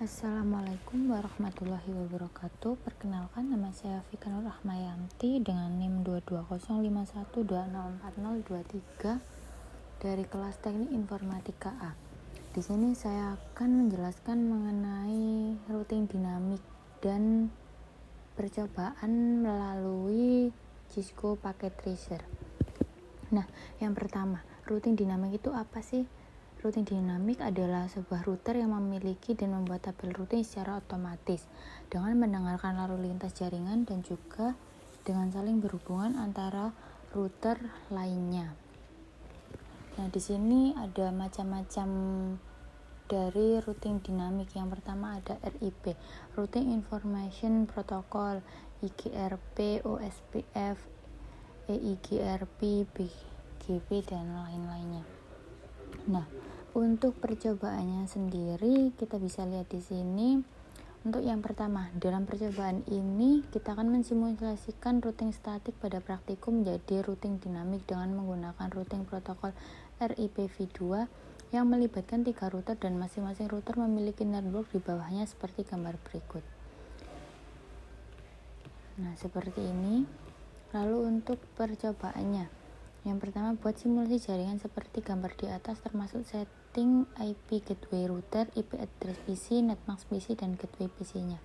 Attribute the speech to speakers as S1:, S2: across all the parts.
S1: Assalamualaikum warahmatullahi wabarakatuh. Perkenalkan, nama saya Vika Nur Rahmayanti dengan NIM 22051204023 dari kelas Teknik Informatika A. Di sini saya akan menjelaskan mengenai routing dinamik dan percobaan melalui Cisco Packet Tracer. Nah, yang pertama, routing dinamik itu apa sih? Routing dinamik adalah sebuah router yang memiliki dan membuat tabel routing secara otomatis dengan mendengarkan lalu lintas jaringan dan juga dengan saling berhubungan antara router lainnya. Nah, di sini ada macam-macam dari routing dinamik. Yang pertama ada RIP, Routing Information Protocol, IGRP, OSPF, EIGRP, BGP, dan lain-lainnya. Nah, untuk percobaannya sendiri kita bisa lihat di sini. Untuk yang pertama, dalam percobaan ini kita akan mensimulasikan routing statik pada praktikum menjadi routing dinamik dengan menggunakan routing protokol RIPv2 yang melibatkan 3 router dan masing-masing router memiliki network di bawahnya seperti gambar berikut. Nah, seperti ini. Lalu untuk percobaannya, yang pertama buat simulasi jaringan seperti gambar di atas termasuk setting IP gateway router, IP address PC, netmask PC, dan gateway PC-nya.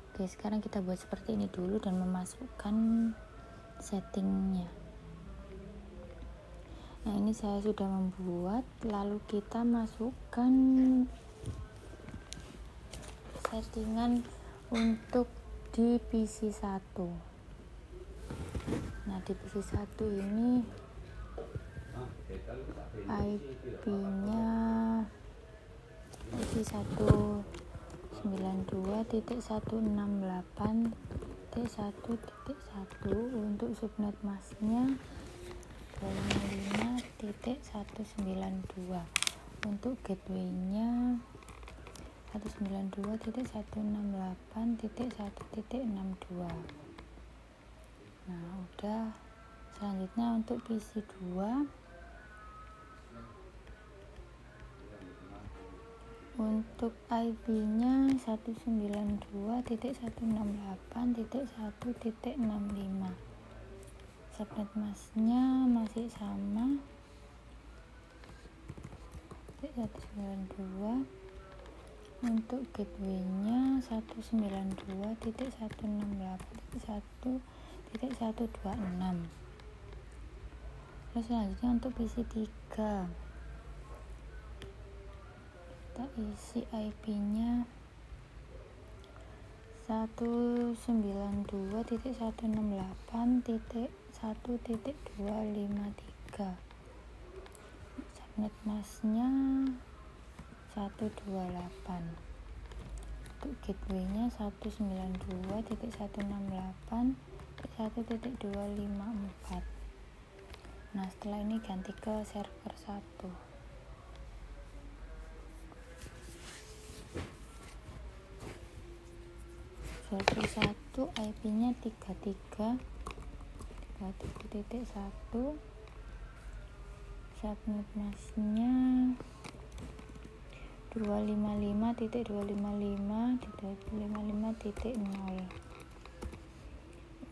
S1: Oke, sekarang kita buat seperti ini dulu dan memasukkan settingnya. Nah, ini saya sudah membuat, lalu kita masukkan settingan untuk di PC1. Nah, di PC1 ini IP-nya IP 192.168.1.1. untuk subnet masknya 255.192. untuk gateway-nya 192.168.1.62. Nah, udah. Selanjutnya untuk PC2 untuk IP-nya 192.168.1.65. subnet masknya masih sama 192. untuk gateway-nya 192.168.1.126. Terus selanjutnya untuk PC3 kita isi IP-nya 192.168.1.253. subnet masknya 128. untuk gateway-nya 192.168.1.254. Nah, setelah ini ganti ke server 1. Server 1 IP-nya 33.1. subnet masknya 255.255.0.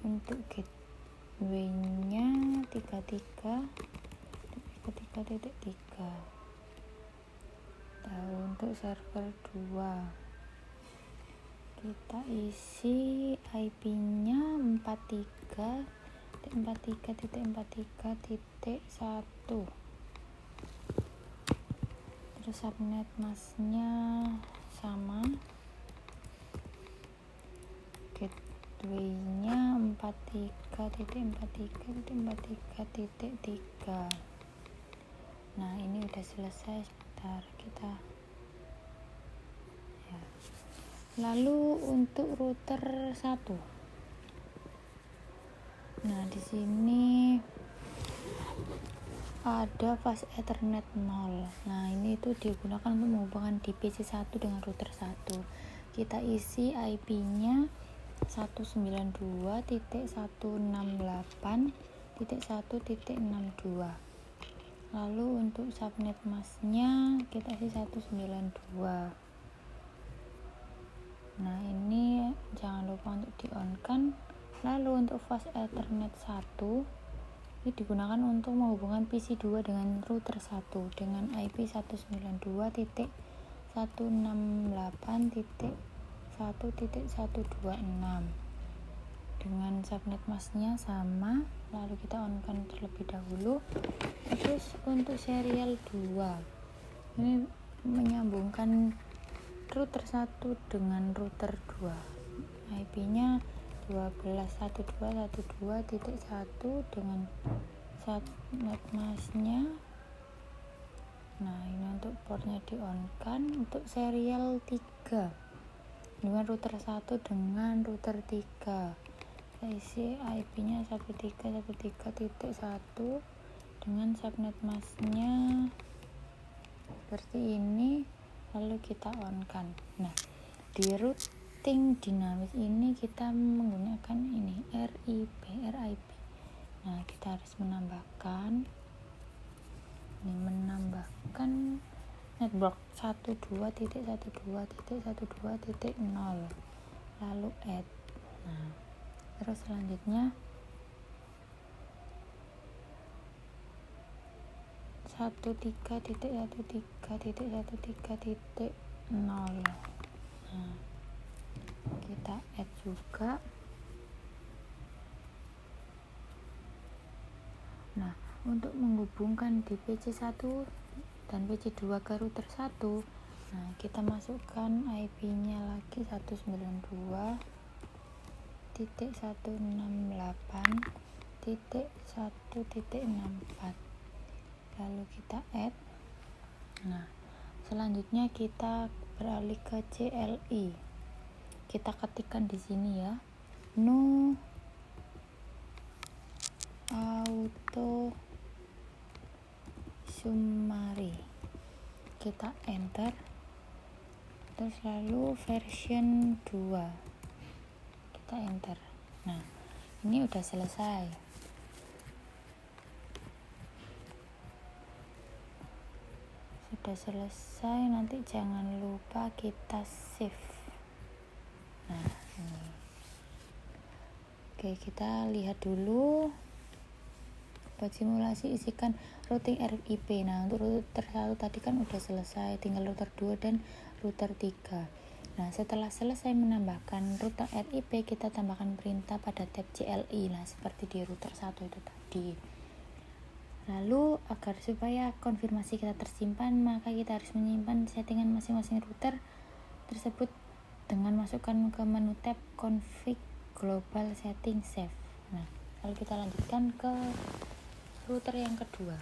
S1: untuk gateway-nya 33.3. Untuk server 2 kita isi IP-nya 43.43.43.1. terus subnet masknya sama, gateway-nya 43.43.43.3. Nah, ini udah selesai. Sebentar kita ya. Lalu untuk router 1. Nah, di sini ada fast Ethernet 0. Nah, ini itu digunakan untuk menghubungkan di PC1 dengan router 1. Kita isi IP-nya 192.168.1.62. Lalu untuk subnet masknya kita isi 192. Nah, ini jangan lupa untuk di on kan. Lalu untuk fast ethernet 1 ini digunakan untuk menghubungkan PC 2 dengan router 1 dengan IP 192.168.1.126 dengan subnet masknya sama. Lalu kita on kan terlebih dahulu. Terus untuk serial 2 ini menyambungkan router 1 dengan router 2, IP nya 12.1.2.1 dengan subnet masknya. Nah, ini untuk portnya di on kan. Untuk serial 3 dengan router 1 dengan router 3, saya isi IP nya 13.1.1 dengan subnet masknya seperti ini. Lalu kita on kan. Nah, di routing dinamis ini kita menggunakan ini RIP. Nah, kita harus menambahkan network 12.1.12.0 lalu add. Nah, terus selanjutnya 13.1.13.0. Nah, kita add juga. Nah, untuk menghubungkan di PC1 dan PC2 ke router 1, nah kita masukkan IP nya lagi 192.168.1.64, lalu kita add. Nah, selanjutnya kita beralih ke CLI. Kita ketikkan di sini ya, no auto summary. Kita enter. Terus lalu version 2. Kita enter. Nah, ini udah selesai. Sudah selesai, nanti jangan lupa kita save. Nah, ini. Oke, kita lihat dulu. Buat simulasi isikan routing RIP. Nah, untuk router 1 tadi kan udah selesai, tinggal router 2 dan router 3. Nah, setelah selesai menambahkan router RIP, kita tambahkan perintah pada tab CLI. Nah, seperti di router 1 itu tadi. Lalu agar supaya konfirmasi kita tersimpan, maka kita harus menyimpan settingan masing-masing router tersebut dengan masukkan ke menu tab config global setting save. Nah, lalu kita lanjutkan ke router yang kedua.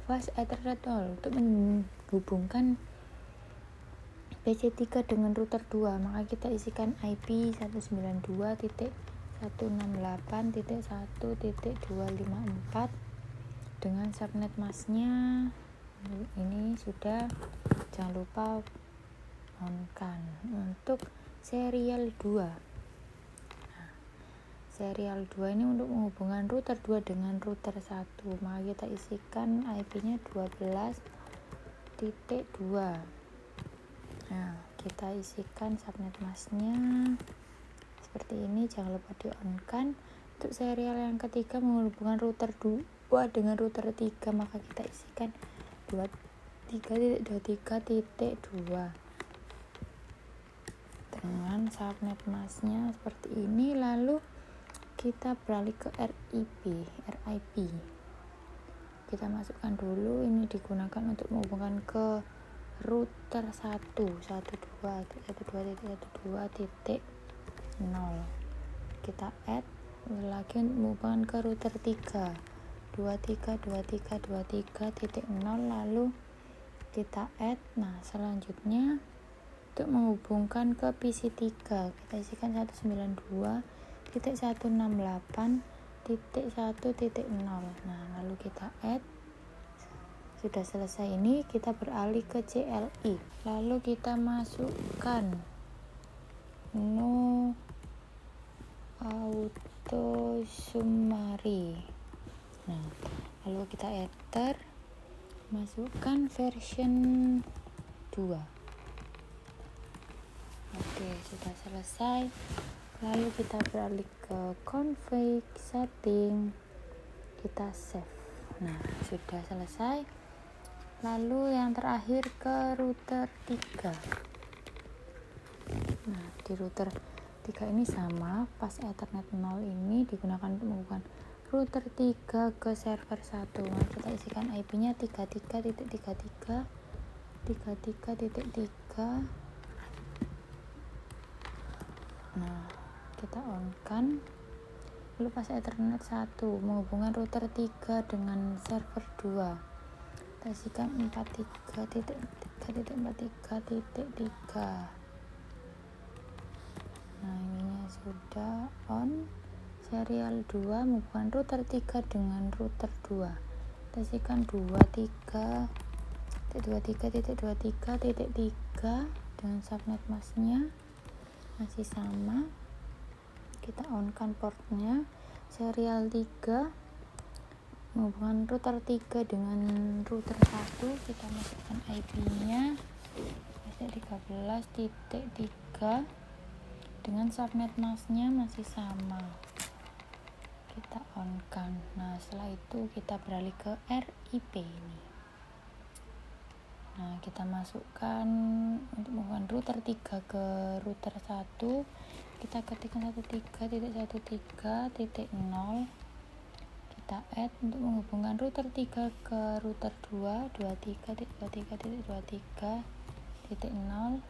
S1: Fast Ethernet 0 untuk menghubungkan PC3 dengan router 2, maka kita isikan IP 192.168.1.254 dengan subnet masknya. Ini sudah, jangan lupa on kan. Untuk serial 2, serial 2 ini untuk menghubungkan router 2 dengan router 1, maka kita isikan IP nya 12.2. Nah, kita isikan subnet masknya seperti ini, jangan lupa di on kan. Untuk serial yang ketiga menghubungkan router 2 dengan router 3, maka kita isikan 23.23.2 dengan subnet masknya seperti ini. Lalu kita beralih ke RIP. Kita masukkan dulu, ini digunakan untuk menghubungkan ke router 1.1.1.1.2.0. Kita add lagi untuk menghubungkan ke router 3 23.23.23.0, lalu kita add. Nah, selanjutnya untuk menghubungkan ke PC3, kita isikan 192.168.1.0. Nah, lalu kita add. Sudah selesai ini, kita beralih ke CLI. Lalu kita masukkan no auto summary. Nah, lalu kita enter. masukkan version 2. Oke, sudah selesai. Lalu kita beralih ke config, setting, kita save. Nah, sudah selesai. Lalu yang terakhir ke router 3. Nah, di router 3 ini sama, pas Ethernet 0 ini digunakan untuk menghubungkan router 3 ke server 1. Nah, kita isikan IP-nya 33.33 33.3. Nah, kita on kan. Lalu pas Ethernet 1 menghubungkan router 3 dengan server 2. Kita isikan 43.43.43. Nah, ininya sudah on. Serial 2 menghubungkan router 3 dengan router 2. Kita isikan 23.23.23.3 dengan subnet masknya masih sama. Kita on kan portnya. Serial 3 menghubungkan router 3 dengan router 1. Kita masukkan IP-nya 13.3 dengan subnet masknya masih sama. Kita on kan. Nah, setelah itu kita beralih ke RIP ini. Nah, kita masukkan untuk menghubungkan router 3 ke router 1. Kita ketikkan 13.1.3.0. Kita add untuk menghubungkan router 3 ke router 2, 23.23.23.0.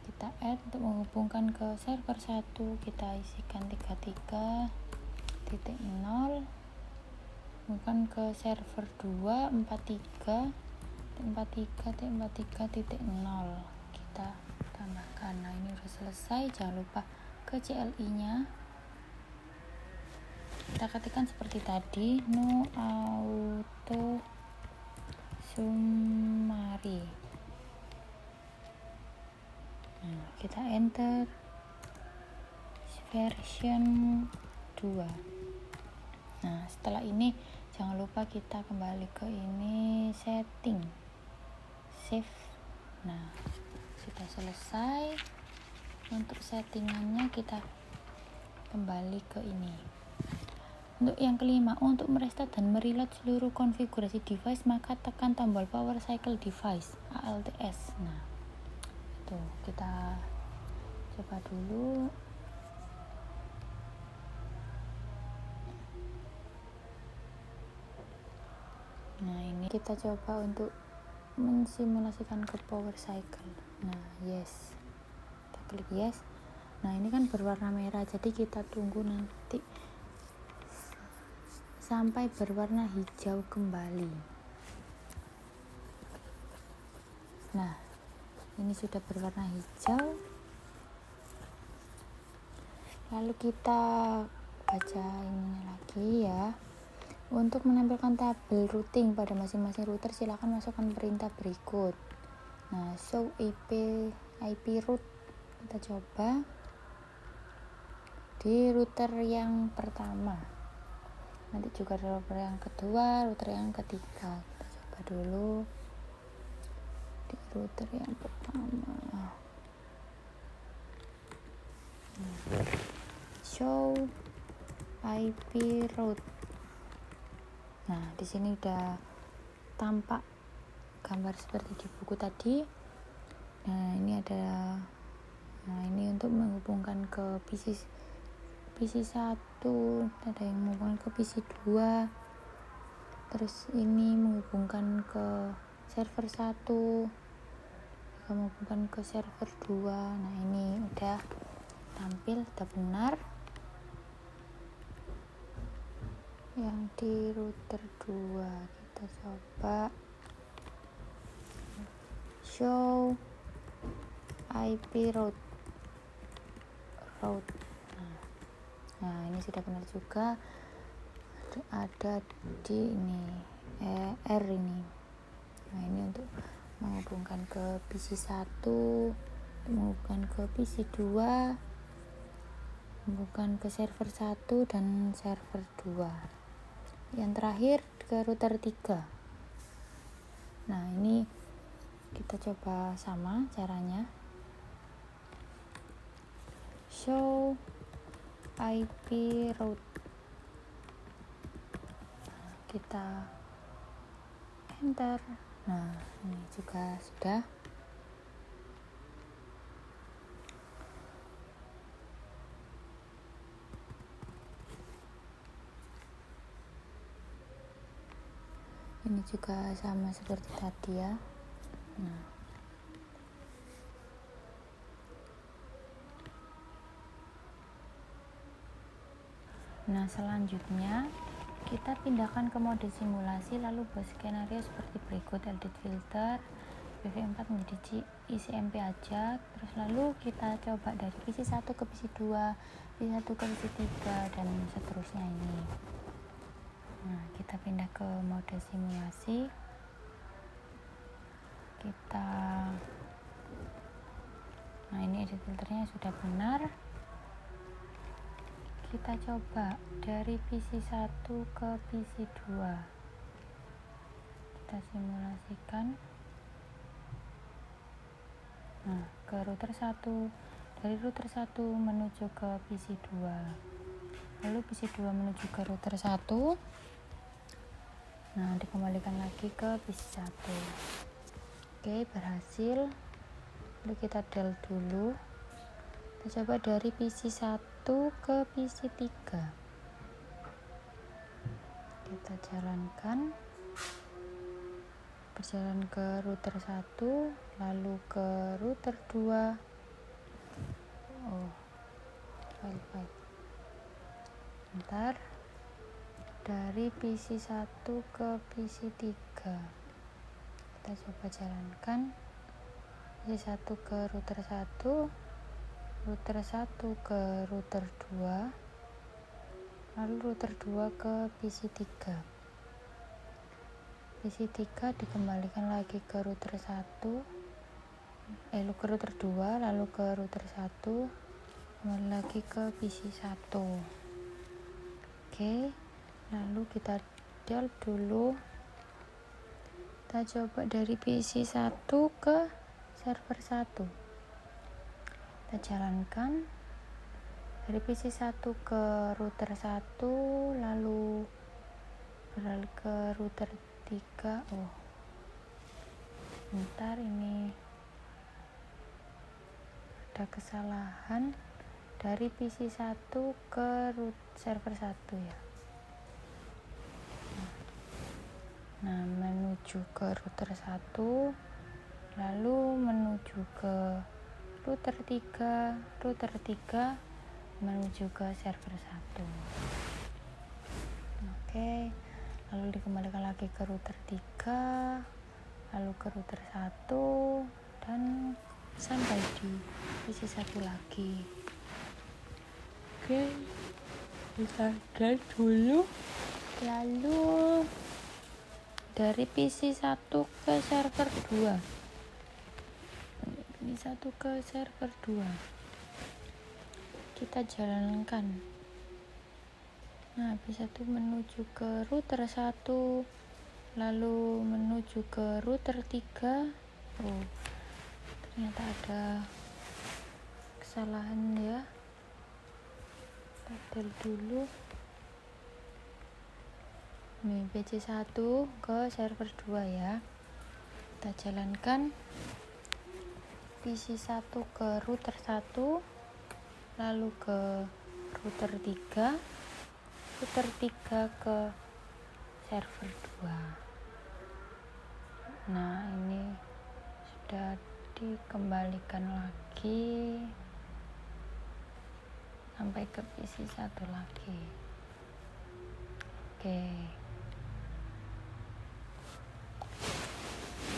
S1: Kita add untuk menghubungkan ke server 1. Kita isikan 33.0. Menghubungkan ke server 2, 43.43.43.0. Kita tambahkan. Nah, ini udah selesai. Jangan lupa ke CLI-nya. Kita ketikkan seperti tadi, no auto summary. Nah, kita enter version 2. Nah, setelah ini jangan lupa kita kembali ke ini, setting, save. Nah, sudah selesai. Untuk settingannya kita kembali ke ini. Untuk yang kelima, untuk merestart dan mereload seluruh konfigurasi device, maka tekan tombol power cycle device ALTS. Nah, itu kita coba dulu. Nah, ini kita coba untuk mensimulasikan ke power cycle. Nah, yes, kita klik yes. Nah, ini kan berwarna merah, jadi kita tunggu nanti sampai berwarna hijau kembali. Nah, ini sudah berwarna hijau. Lalu kita baca ini lagi ya. Untuk menampilkan tabel routing pada masing-masing router, silakan masukkan perintah berikut. Nah, show IP route. Kita coba di router yang pertama. Nanti juga router yang kedua, router yang ketiga. Kita coba dulu di router yang pertama. Show IP route. Nah, di sini udah tampak gambar seperti di buku tadi. Nah, ini ada. Nah, ini untuk menghubungkan ke PC 1, ada yang menghubungkan ke PC 2. Terus ini menghubungkan ke server 1, menghubungkan ke server 2. Nah, ini udah tampil, udah benar. Yang di router 2 kita coba show IP route. Nah, ini sudah benar juga, ada di ini R ini. Nah, ini untuk menghubungkan ke PC 1, menghubungkan ke PC 2, menghubungkan ke server 1 dan server 2. Yang terakhir ke router 3. Nah, ini kita coba sama caranya. Show IP route. Kita enter. Nah, ini juga sudah. Ini juga sama seperti tadi ya. Nah, selanjutnya kita pindahkan ke mode simulasi, lalu buat skenario seperti berikut. Edit filter PV4 menjadi ICMP aja, terus lalu kita coba dari PC1 ke PC2, PC1 ke PC3, dan seterusnya ini. Nah, kita pindah ke mode simulasi. Nah, ini edit filternya sudah benar. Kita coba dari PC1 ke PC2. Kita simulasikan. Nah, ke router 1. Dari router 1 menuju ke PC2. Lalu PC2 menuju ke router 1. Nah, dikembalikan lagi ke PC1. Oke, berhasil. Lalu kita del dulu. Kita coba dari PC1 ke PC3. Kita jalankan. Berjalan ke router 1, lalu ke router 2. File. Bentar. Dari PC1 ke PC3. Kita coba jalankan. PC1 ke router 1. Router 1 ke router 2, lalu router 2 ke PC3. PC3 dikembalikan lagi ke router 1, ke router 2, lalu ke router 1, kembali lagi ke PC1. Oke, lalu kita del dulu. Kita coba dari PC1 ke server 1. Kita jalankan dari PC1 ke router 1, lalu beralih ke router 3. Bentar, ini ada kesalahan. Dari PC1 ke server 1 ya. Nah, menuju ke router 1, lalu menuju ke router 3 menuju ke server 1. Oke, lalu dikembalikan lagi ke router 3, lalu ke router 1, dan sampai di PC1 lagi. Oke, kita del dulu. Lalu dari PC1 ke server 2. PC1 ke server 2. Kita jalankan. Nah, PC1 menuju ke router 1, lalu menuju ke router 3. Ternyata ada kesalahan ya. Kita del dulu. Nih, PC1 ke server 2 ya. Kita jalankan. PC1 ke router 1, lalu ke router 3, router 3 ke server 2. Nah, ini sudah dikembalikan lagi sampai ke PC1 lagi. Oke,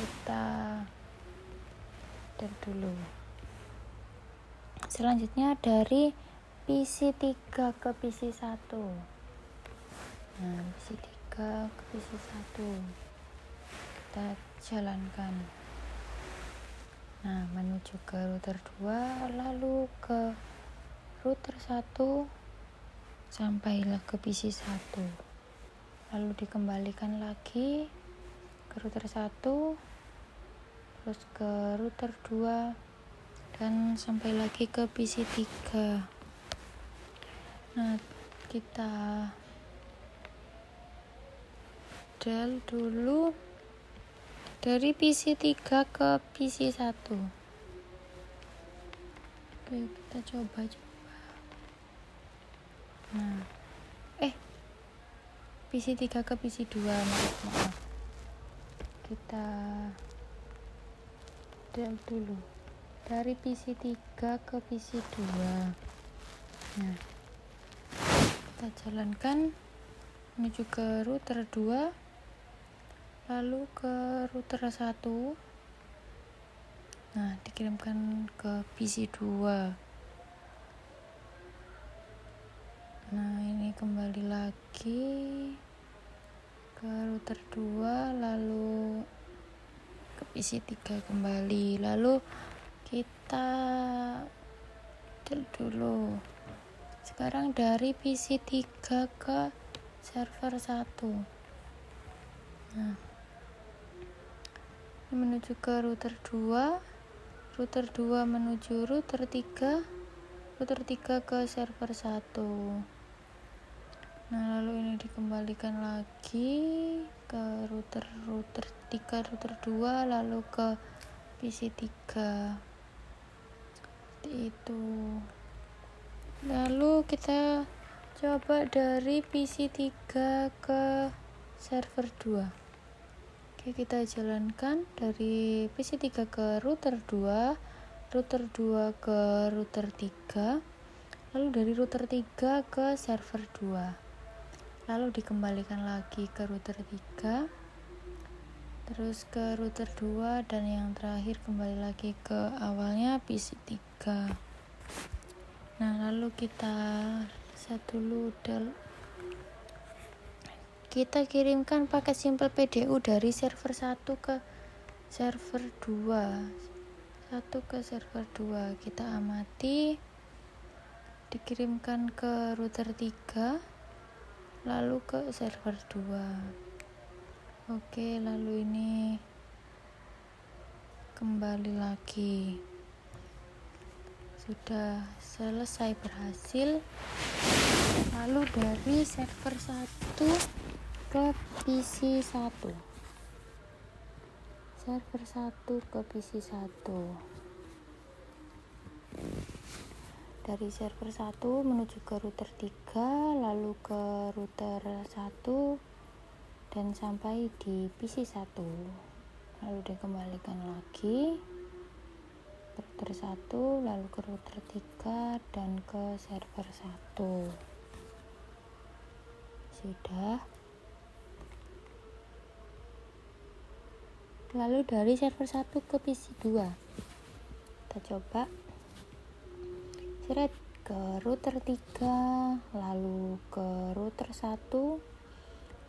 S1: kita dulu. Selanjutnya dari PC3 ke PC1. Nah, PC3 ke PC1 kita jalankan. Nah, menuju ke router 2, lalu ke router 1, sampailah ke PC1, lalu dikembalikan lagi ke router 1, terus ke router 2, dan sampai lagi ke PC 3. Nah, kita del dulu dari PC 3 ke PC 1. Oke, kita coba. Nah, PC 3 ke PC 2, maaf. Kita del dulu dari PC 3 ke PC 2. Nah, kita jalankan menuju ke router 2, lalu ke router 1. Nah, dikirimkan ke PC 2. Nah, ini kembali lagi ke router 2, lalu ke PC 3 kembali. Lalu kita dulu. Sekarang dari PC 3 ke server 1. Nah, ini menuju ke router 2. Router 2 menuju router 3. Router 3 ke server 1. Nah, lalu ini dikembalikan lagi ke router 3, router 2, lalu ke PC 3. Seperti itu. Lalu kita coba dari PC 3 ke server 2. Oke, kita jalankan dari PC 3 ke router 2, router 2 ke router 3, lalu dari router 3 ke server 2. Lalu dikembalikan lagi ke router 3, terus ke router 2, dan yang terakhir kembali lagi ke awalnya PC 3. Nah, lalu kita set dulu kita kirimkan paket simple PDU dari server 1 ke server 2. 1 ke server 2. Kita amati, dikirimkan ke router 3, lalu ke server 2. Oke, lalu ini kembali lagi. Sudah selesai, berhasil. Lalu dari server 1 ke PC 1. Server 1 ke PC 1. Dari server 1 menuju ke router 3, lalu ke router 1, dan sampai di PC 1. Lalu dikembalikan lagi ke router 1, lalu ke router 3, dan ke server 1. Sudah. Lalu dari server 1 ke PC 2. Kita coba. Seret ke router 3, lalu ke router 1,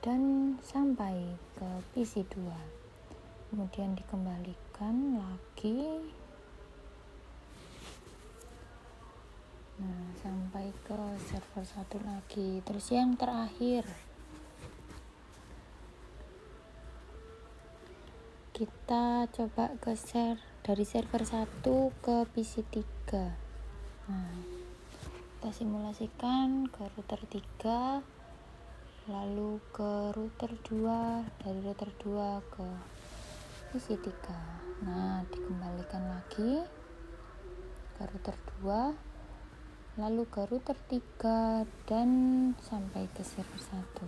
S1: dan sampai ke PC 2. Kemudian dikembalikan lagi. Nah, sampai ke server 1 lagi. Terus yang terakhir, kita coba dari server 1 ke PC 3. Nah, kita simulasikan ke router 3, lalu ke router 2, dari router 2 ke PC 3. Nah, dikembalikan lagi ke router 2, lalu ke router 3, dan sampai ke server 1.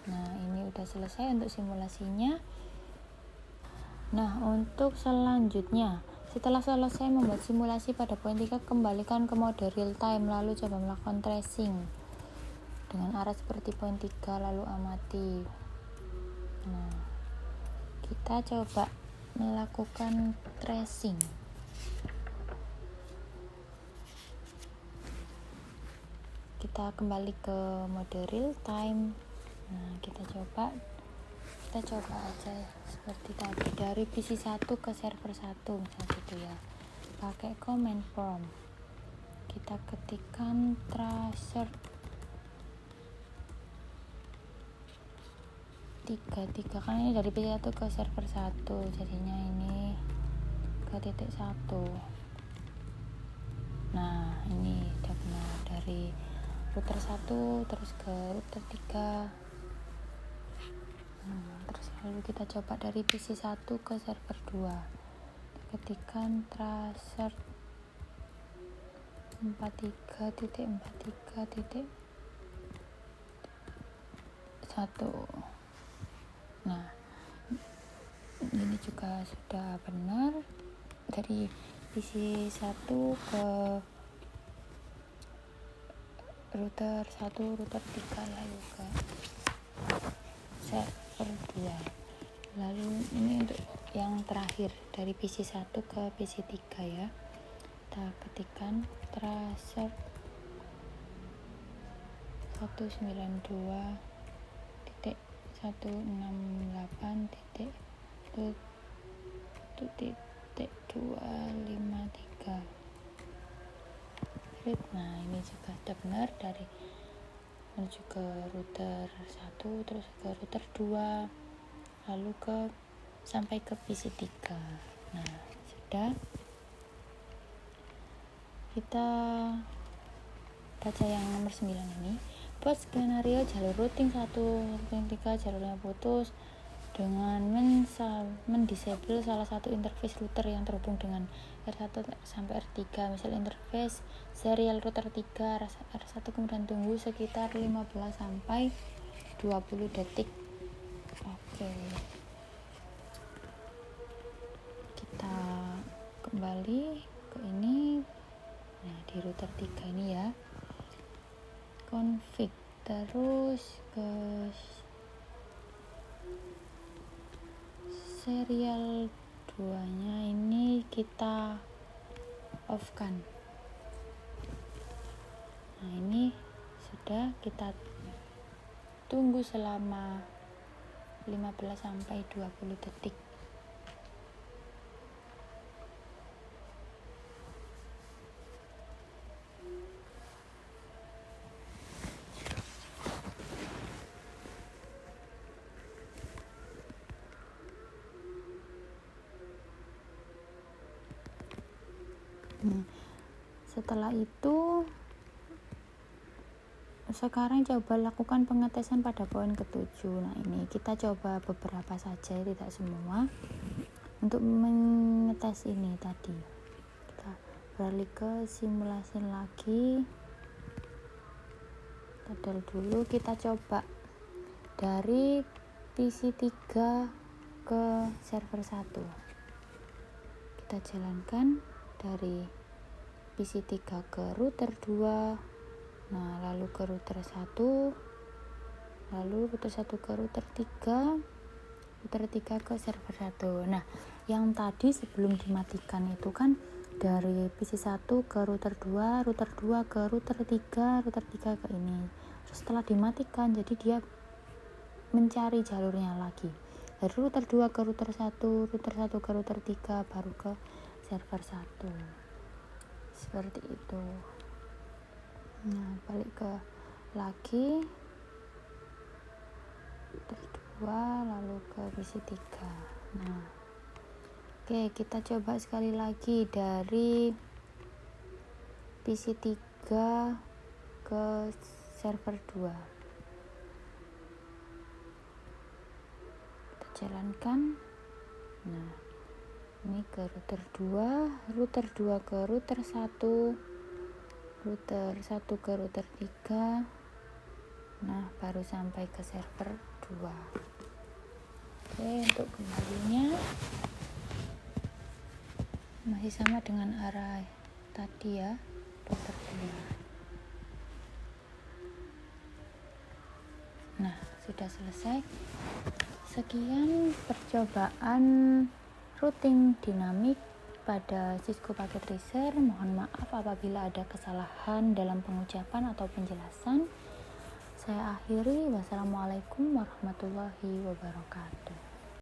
S1: Nah, ini udah selesai untuk simulasinya. Nah, untuk selanjutnya, setelah selesai membuat simulasi pada poin 3, kembalikan ke mode real time, lalu coba melakukan tracing dengan arah seperti poin 3, lalu amati. Nah, kita coba melakukan tracing. Kita kembali ke mode real time. Nah, kita coba aja seperti tadi, dari PC 1 ke server 1 misalnya gitu ya, pakai command prompt. Kita ketikkan tracer, tiga kan ini dari PC1 ke server 1, jadinya ini ke titik 1. Nah ini udah benar, dari router 1 terus ke router 3. Terus lalu kita coba dari PC1 ke server 2, ketikkan tracer 43.43.1. Nah ini juga sudah benar, dari PC1 ke router 1, router 3, lalu ke server 2. Lalu ini untuk yang terakhir dari PC1 ke PC3 ya, kita ketikkan tracer 192.168.1.253. Nah ini juga sudah benar, dari menuju ke router 1 terus ke router 2 lalu sampai ke PC3. Nah sudah, kita baca yang nomor 9 ini. Buat skenario jalur routing 1, routing 3 jalurnya putus dengan mendisable salah satu interface router yang terhubung dengan R1 sampai R3. Misal interface serial router 3 R1, kemudian tunggu sekitar 15 sampai 20 detik. Oke, kita kembali ke ini. Nah di router 3 ini ya, config, terus ke serial 2 nya ini kita off kan. Nah ini sudah, kita tunggu selama 15 sampai 20 detik. Setelah itu sekarang coba lakukan pengetesan pada poin ke-7. Nah ini kita coba beberapa saja, tidak semua. Untuk mengetes ini tadi, kita beralih ke simulasi lagi. Kita dulu, kita coba dari PC3 ke server 1. Kita jalankan dari PC3 ke router 2, nah lalu ke router 1, lalu router 1 ke router 3, router 3 ke server 1. Nah yang tadi sebelum dimatikan itu kan dari PC1 ke router 2, router 2 ke router 3, router 3 ke ini. Terus setelah dimatikan, jadi dia mencari jalurnya lagi dari router 2 ke router 1, router 1 ke router 3, baru ke server 1. Seperti itu. Nah balik ke lagi router 2 lalu ke PC3. Nah oke, kita coba sekali lagi dari PC3 ke server 2. Kita jalankan. Nah ini ke router 2, router 2 ke router 1, router 1 ke router 3. Nah baru sampai ke server 2. Oke, untuk kembalinya masih sama dengan arah tadi ya, router 2. Nah sudah selesai. Sekian percobaan routing dinamik pada Cisco Packet Tracer. Mohon maaf apabila ada kesalahan dalam pengucapan atau penjelasan. Saya akhiri. Wassalamualaikum warahmatullahi wabarakatuh.